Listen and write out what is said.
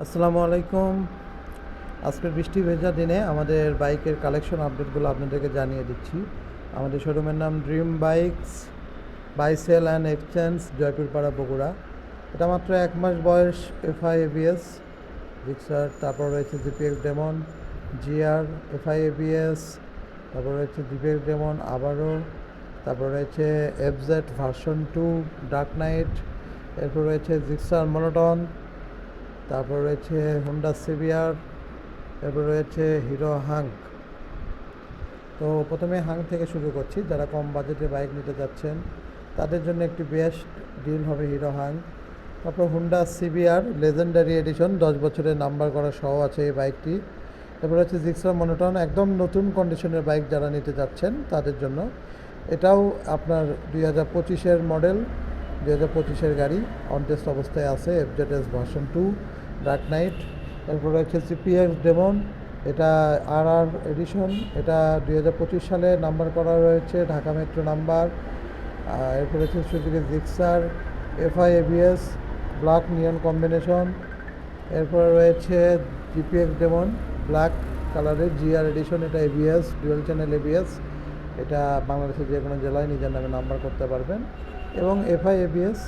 আসসালামু আলাইকুম। আজকের বৃষ্টি ভেজা দিনে আমাদের বাইকের কালেকশন আপডেটগুলো আপনাদেরকে জানিয়ে দিচ্ছি। আমাদের শোরুমের নাম dream bikes, buy sell and exchange, Joypurpara, Bogura. এটা মাত্র 1 মাস বয়স, এফআই এবিএস জিক্সার। তারপর রয়েছে GPX Demon GR, FI ABS. তারপর রয়েছে জিপিএক্স ডেমন আবারও। তারপর রয়েছে এফজেড ভার্সন 2 ডার্ক নাইট। এরপর রয়েছে জিক্সার মনোটন। তারপর রয়েছে হোন্ডা সিভিয়ার। এরপর রয়েছে হিরো হাঙ্ক। তো প্রথমে হাঙ্ক থেকে শুরু করছি। যারা কম বাজেটে বাইক নিতে যাচ্ছেন তাদের জন্য একটি বেস্ট ডিল হবে হিরো হাঙ্ক। তারপর হোন্ডা সিভিয়ার লেজেন্ডারি এডিশন, 10 বছরের নাম্বার করা সহ আছে এই বাইকটি। এরপর হচ্ছে জিক্সার মনোটন, একদম নতুন কন্ডিশনের বাইক যারা নিতে যাচ্ছেন তাদের জন্য। এটাও আপনার 2025-এর মডেল, 2025-এর গাড়ি, অন টেস্ট অবস্থায় আছে। FZS version 2 dark night. এরপর রয়েছে জিপিএক্স ডেমন, এটা আর এডিশন। এটা 2025 সালে নাম্বার করা রয়েছে, ঢাকা মেট্রো নাম্বার। এরপর রয়েছে Suzuki Gixxer, FI ABS, black নিয়ন কম্বিনেশন। এরপর রয়েছে জিপিএক্স ডেমন ব্ল্যাক কালারের জিআর এডিশন, এটা এবিএস, ডুয়েল চ্যানেল এবিএস। এটা বাংলাদেশের যে কোনো জেলায় নিজের নামে নাম্বার করতে পারবেন। এবং এফআই এবিএস